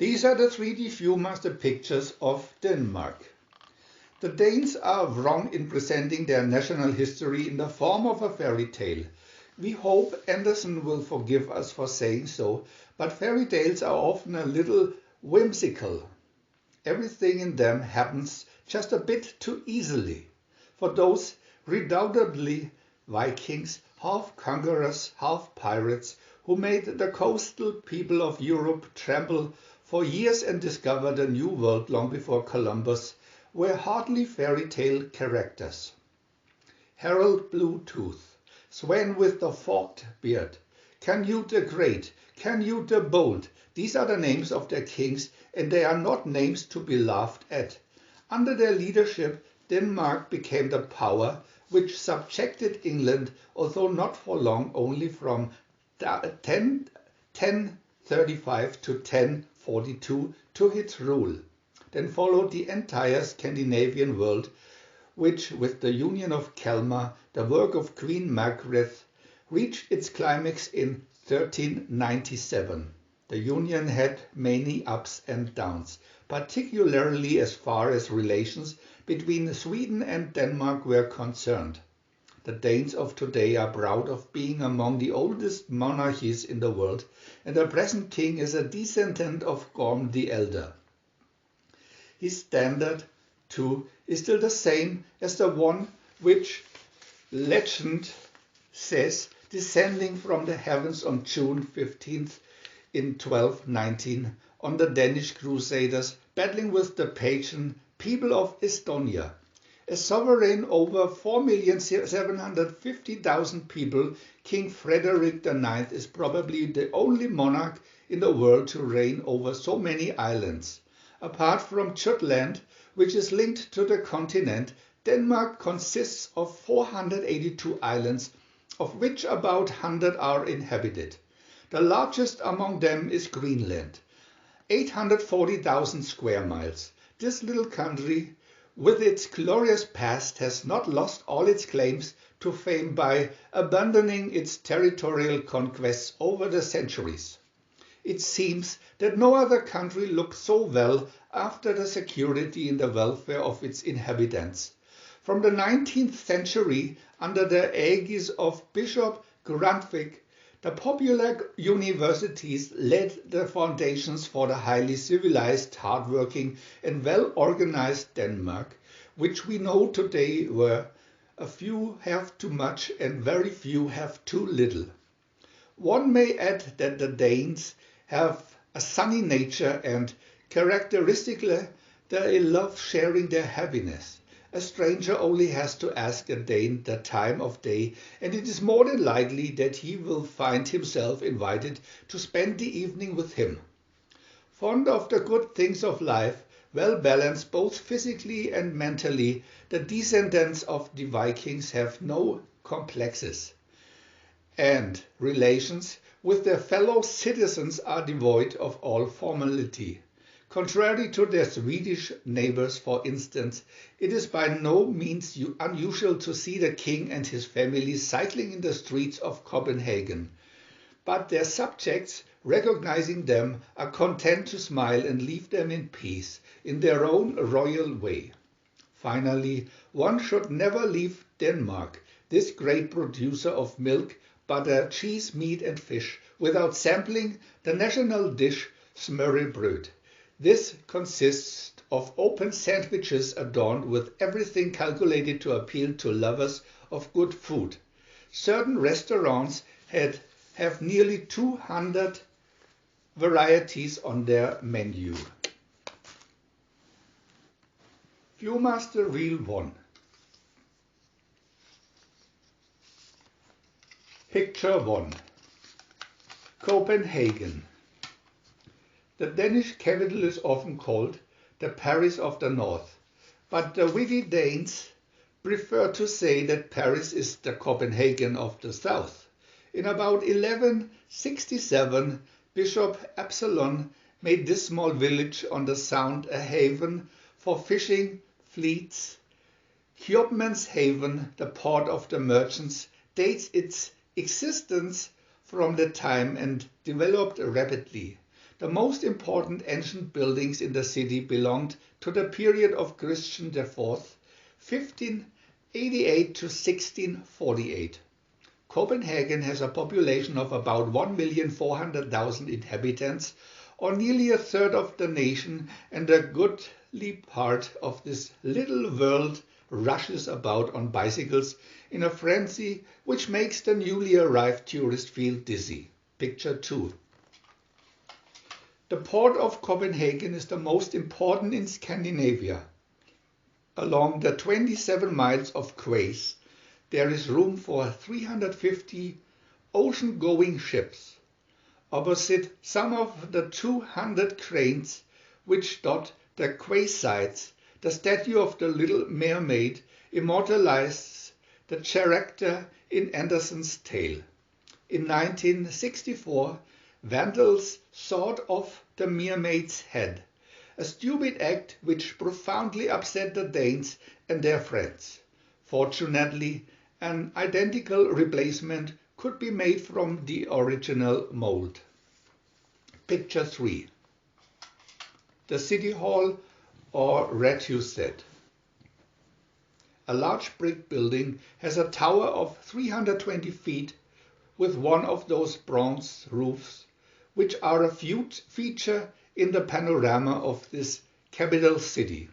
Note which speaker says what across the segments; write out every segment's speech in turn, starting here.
Speaker 1: These are the 3D VIEW-MASTER pictures of Denmark. The Danes are wrong in presenting their national history in the form of a fairy tale. We hope Andersen will forgive us for saying so, but fairy tales are often a little whimsical. Everything in them happens just a bit too easily. For those redoubtedly Vikings, half conquerors, half pirates, who made the coastal people of Europe tremble for years and discovered a new world long before Columbus, were hardly fairy tale characters. Harold Bluetooth, Sven with the forked beard, Canute the Great, Canute the Bold, these are the names of their kings, and they are not names to be laughed at. Under their leadership, Denmark became the power which subjected England, although not for long, only from 1035 to 1042 to its rule. Then followed the entire Scandinavian world, which, with the Union of Kalmar, the work of Queen Margaret, reached its climax in 1397. The Union had many ups and downs, particularly as far as relations between Sweden and Denmark were concerned. The Danes of today are proud of being among the oldest monarchies in the world, and the present king is a descendant of Gorm the Elder. His standard, too, is still the same as the one which legend says descending from the heavens on June 15th in 1219 on the Danish crusaders battling with the pagan people of Estonia. A sovereign over 4,750,000 people, King Frederick IX is probably the only monarch in the world to reign over so many islands. Apart from Jutland, which is linked to the continent, Denmark consists of 482 islands, of which about 100 are inhabited. The largest among them is Greenland, 840,000 square miles. This little country, with its glorious past, has not lost all its claims to fame by abandoning its territorial conquests over the centuries. It seems that no other country looked so well after the security and the welfare of its inhabitants. From the 19th century, under the aegis of Bishop Grundtvig, the popular universities laid the foundations for the highly civilized, hardworking and well-organized Denmark, which we know today where a few have too much and very few have too little. One may add that the Danes have a sunny nature and characteristically they love sharing their happiness. A stranger only has to ask a Dane the time of day, and it is more than likely that he will find himself invited to spend the evening with him. Fond of the good things of life, well balanced both physically and mentally, the descendants of the Vikings have no complexes, and relations with their fellow citizens are devoid of all formality. Contrary to their Swedish neighbors, for instance, it is by no means unusual to see the king and his family cycling in the streets of Copenhagen. But their subjects, recognizing them, are content to smile and leave them in peace, in their own royal way. Finally, one should never leave Denmark, this great producer of milk, butter, cheese, meat and fish, without sampling the national dish smørrebrød. This consists of open sandwiches adorned with everything calculated to appeal to lovers of good food. Certain restaurants have nearly 200 varieties on their menu. VIEW-MASTER Reel 1. Picture 1. Copenhagen. The Danish capital is often called the Paris of the North, but the witty Danes prefer to say that Paris is the Copenhagen of the South. In about 1167, Bishop Absalon made this small village on the Sound a haven for fishing fleets. Kjøbmandshaven, the port of the merchants, dates its existence from the time and developed rapidly. The most important ancient buildings in the city belonged to the period of Christian IV, 1588 to 1648. Copenhagen has a population of about 1,400,000 inhabitants, or nearly a third of the nation, and a goodly part of this little world rushes about on bicycles in a frenzy which makes the newly arrived tourist feel dizzy. Picture 2. The port of Copenhagen is the most important in Scandinavia. Along the 27 miles of quays, there is room for 350 ocean-going ships. Opposite some of the 200 cranes which dot the quaysides, the statue of the Little Mermaid immortalizes the character in Andersen's tale. In 1964, vandals sawed off the mermaid's head, a stupid act which profoundly upset the Danes and their friends. Fortunately, an identical replacement could be made from the original mold. Picture 3. The City Hall, or Rädhuset. A large brick building has a tower of 320 feet with one of those bronze roofs which are a feature in the panorama of this capital city.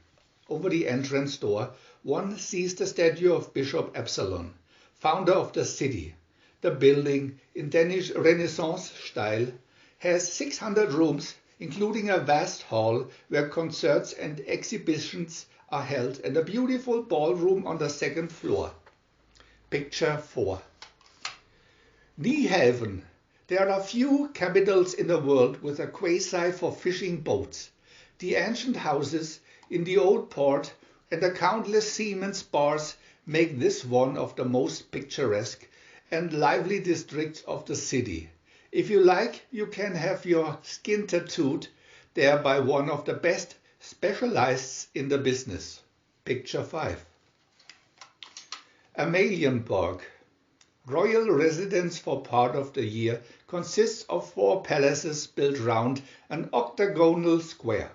Speaker 1: Over the entrance door, one sees the statue of Bishop Absalon, founder of the city. The building, in Danish Renaissance style, has 600 rooms, including a vast hall where concerts and exhibitions are held, and a beautiful ballroom on the second floor. Picture 4. Nyhavn. There are few capitals in the world with a quayside for fishing boats. The ancient houses in the old port and the countless seamen spars make this one of the most picturesque and lively districts of the city. If you like, you can have your skin tattooed there by one of the best specialists in the business. Picture 5. Amalienburg. Royal residence for part of the year consists of 4 palaces built round an octagonal square.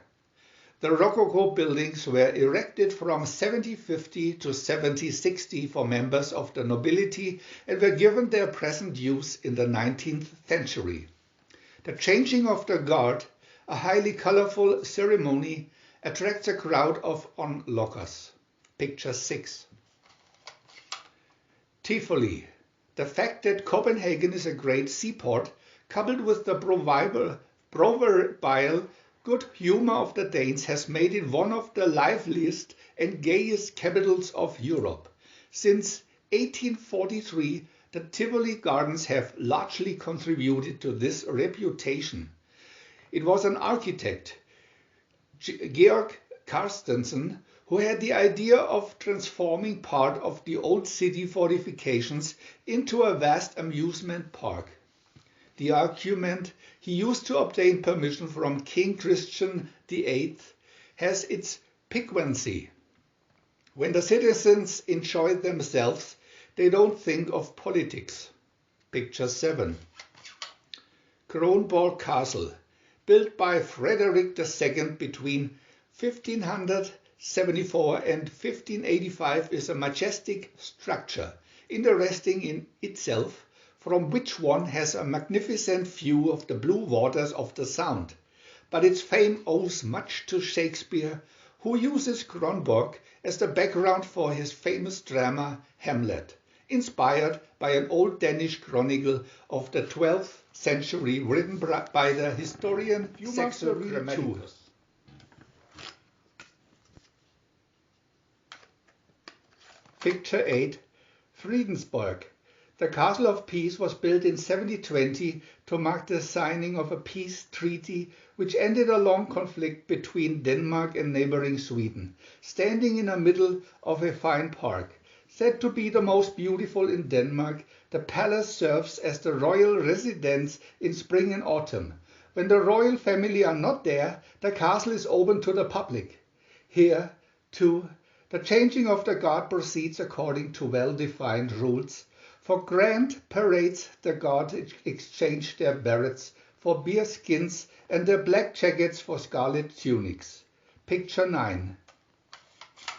Speaker 1: The Rococo buildings were erected from 1750 to 1760 for members of the nobility and were given their present use in the 19th century. The changing of the guard, a highly colorful ceremony, attracts a crowd of onlookers. Picture 6. Tivoli. The fact that Copenhagen is a great seaport, coupled with the proverbial good humor of the Danes, has made it one of the liveliest and gayest capitals of Europe. Since 1843, the Tivoli Gardens have largely contributed to this reputation. It was an architect, Georg Carstensen, who had the idea of transforming part of the old city fortifications into a vast amusement park. The argument he used to obtain permission from King Christian VIII has its piquancy. When the citizens enjoy themselves, they don't think of politics. Picture 7. Kronborg Castle, built by Frederick II between 1574 and 1585, is a majestic structure, interesting in itself, from which one has a magnificent view of the blue waters of the Sound. But its fame owes much to Shakespeare, who uses Kronborg as the background for his famous drama Hamlet, inspired by an old Danish chronicle of the 12th century written by the historian Saxo Grammaticus. Picture 8. Fredensborg. The Castle of Peace was built in 1720 to mark the signing of a peace treaty which ended a long conflict between Denmark and neighboring Sweden. Standing in the middle of a fine park, said to be the most beautiful in Denmark, the palace serves as the royal residence in spring and autumn. When the royal family are not there, the castle is open to the public. Here, too, the changing of the guard proceeds according to well-defined rules. For grand parades, the guard exchange their berets for bear skins and their black jackets for scarlet tunics. Picture 9.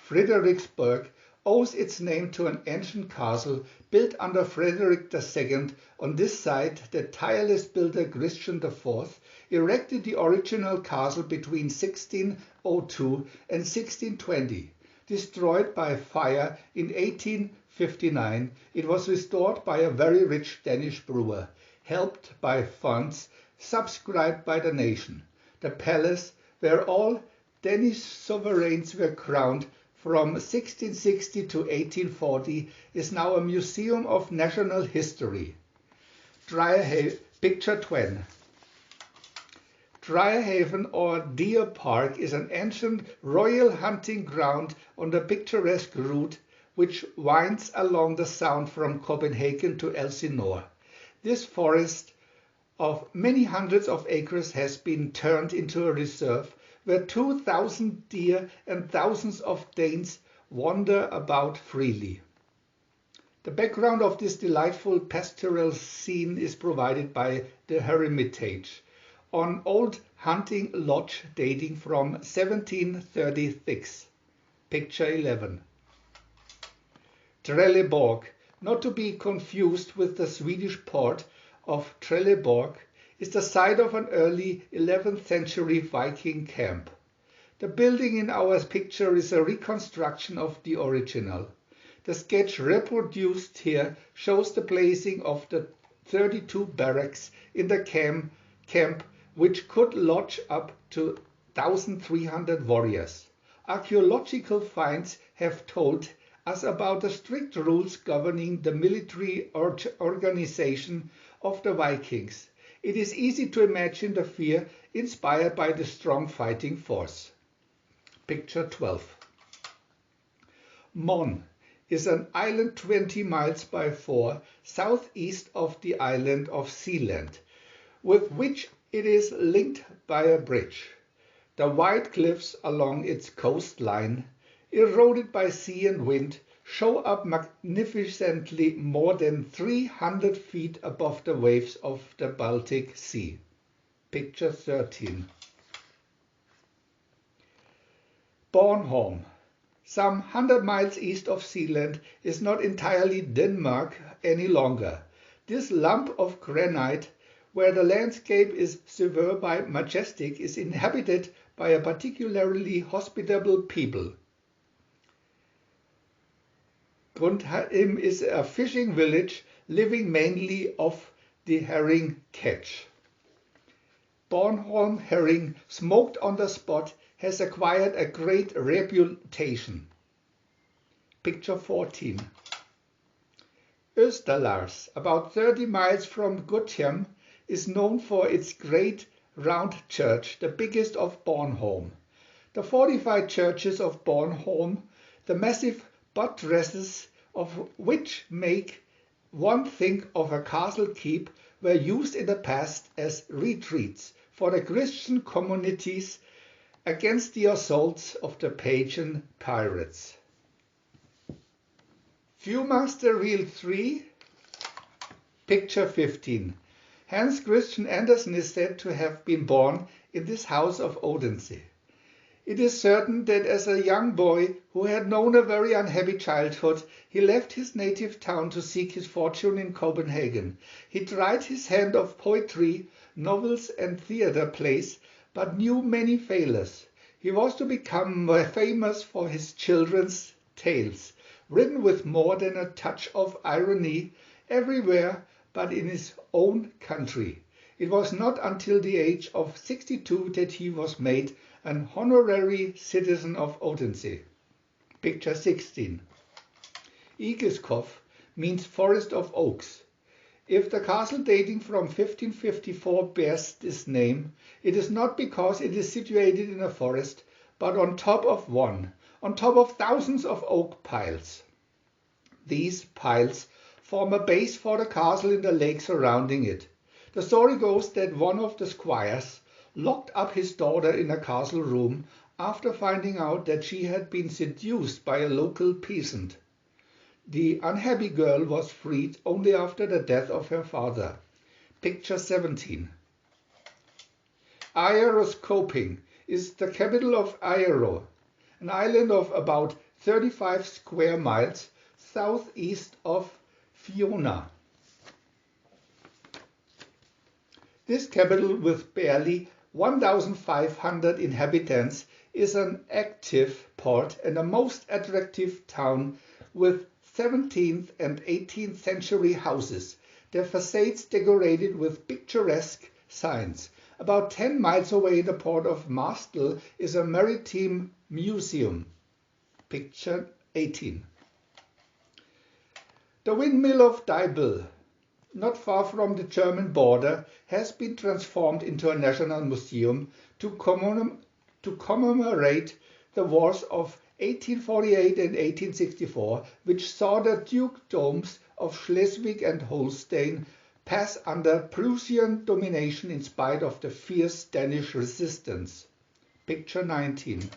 Speaker 1: Frederiksberg owes its name to an ancient castle built under Frederick II. On this site, the tireless builder Christian IV erected the original castle between 1602 and 1620. Destroyed by fire in 1859, it was restored by a very rich Danish brewer, helped by funds subscribed by the nation. The palace, where all Danish sovereigns were crowned from 1660 to 1840, is now a museum of national history. Picture 20. Dryhaven or Deer Park is an ancient royal hunting ground on the picturesque route which winds along the Sound from Copenhagen to Elsinore. This forest of many hundreds of acres has been turned into a reserve where 2,000 deer and thousands of Danes wander about freely. The background of this delightful pastoral scene is provided by the Hermitage, an old hunting lodge dating from 1736. Picture 11. Trelleborg, not to be confused with the Swedish port of Trelleborg, is the site of an early 11th century Viking camp. The building in our picture is a reconstruction of the original. The sketch reproduced here shows the placing of the 32 barracks in the camp which could lodge up to 1,300 warriors. Archaeological finds have told us about the strict rules governing the military organization of the Vikings. It is easy to imagine the fear inspired by the strong fighting force. Picture 12. Mon is an island 20 miles by 4 southeast of the island of Sealand, with which it is linked by a bridge. The white cliffs along its coastline, eroded by sea and wind, show up magnificently more than 300 feet above the waves of the Baltic Sea. Picture 13. Bornholm, some 100 miles east of Sealand, is not entirely Denmark any longer. This lump of granite, where the landscape is superb and majestic, is inhabited by a particularly hospitable people. Grundheim is a fishing village living mainly off the herring catch. Bornholm herring, smoked on the spot, has acquired a great reputation. Picture 14. Österlars, about 30 miles from Guttorm, is known for its great round church, the biggest of Bornholm. The fortified churches of Bornholm, the massive buttresses of which make one think of a castle keep, were used in the past as retreats for the Christian communities against the assaults of the pagan pirates. VIEW-MASTER Reel 3, Picture 15. Hans Christian Andersen is said to have been born in this house of Odense. It is certain that as a young boy who had known a very unhappy childhood, he left his native town to seek his fortune in Copenhagen. He tried his hand of poetry, novels and theatre plays, but knew many failures. He was to become famous for his children's tales, written with more than a touch of irony everywhere but in his own country. It was not until the age of 62 that he was made an honorary citizen of Odense. Picture 16. Egeskov means forest of oaks. If the castle dating from 1554 bears this name, it is not because it is situated in a forest, but on top of one, on top of thousands of oak piles. These piles form a base for the castle in the lake surrounding it. The story goes that one of the squires locked up his daughter in a castle room after finding out that she had been seduced by a local peasant. The unhappy girl was freed only after the death of her father. Picture 17. Aeroscoping is the capital of Eure, an island of about 35 square miles southeast of Fiona. This capital, with barely 1,500 inhabitants, is an active port and a most attractive town with 17th and 18th century houses, their facades decorated with picturesque signs. About 10 miles away, the port of Marstal is a maritime museum. Picture 18. The Windmill of Dabul, not far from the German border, has been transformed into a national museum to commemorate the wars of 1848 and 1864, which saw the dukedoms of Schleswig and Holstein pass under Prussian domination in spite of the fierce Danish resistance. Picture 19.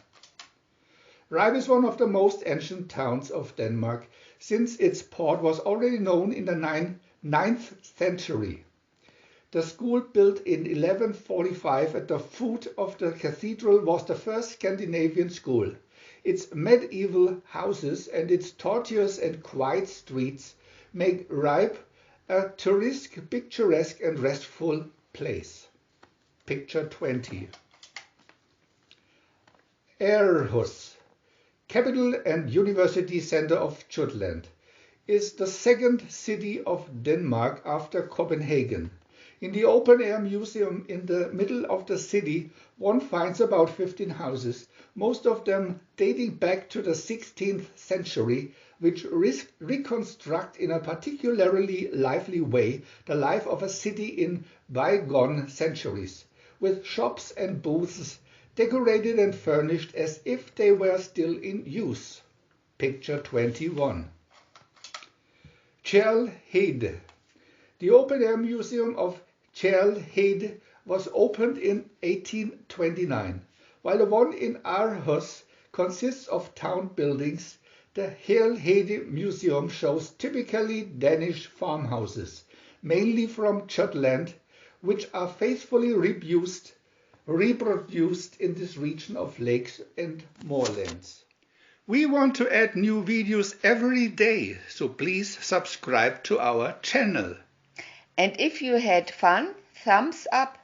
Speaker 1: Ribe is one of the most ancient towns of Denmark, since its port was already known in the 9th century. The school, built in 1145 at the foot of the cathedral, was the first Scandinavian school. Its medieval houses and its tortuous and quiet streets make Ribe a touristic, picturesque and restful place. Picture 20. Aarhus, capital and university center of Jutland, is the second city of Denmark after Copenhagen. In the open-air museum in the middle of the city, one finds about 15 houses, most of them dating back to the 16th century, which reconstruct in a particularly lively way the life of a city in bygone centuries, with shops and booths decorated and furnished as if they were still in use. Picture 21. Tjærlhede. The open-air museum of Tjærlhede was opened in 1829, while the one in Aarhus consists of town buildings. The Tjærlhede Museum shows typically Danish farmhouses, mainly from Jutland, which are faithfully reproduced in this region of lakes and moorlands. We want to add new videos every day, so please subscribe to our channel.
Speaker 2: And if you had fun, thumbs up.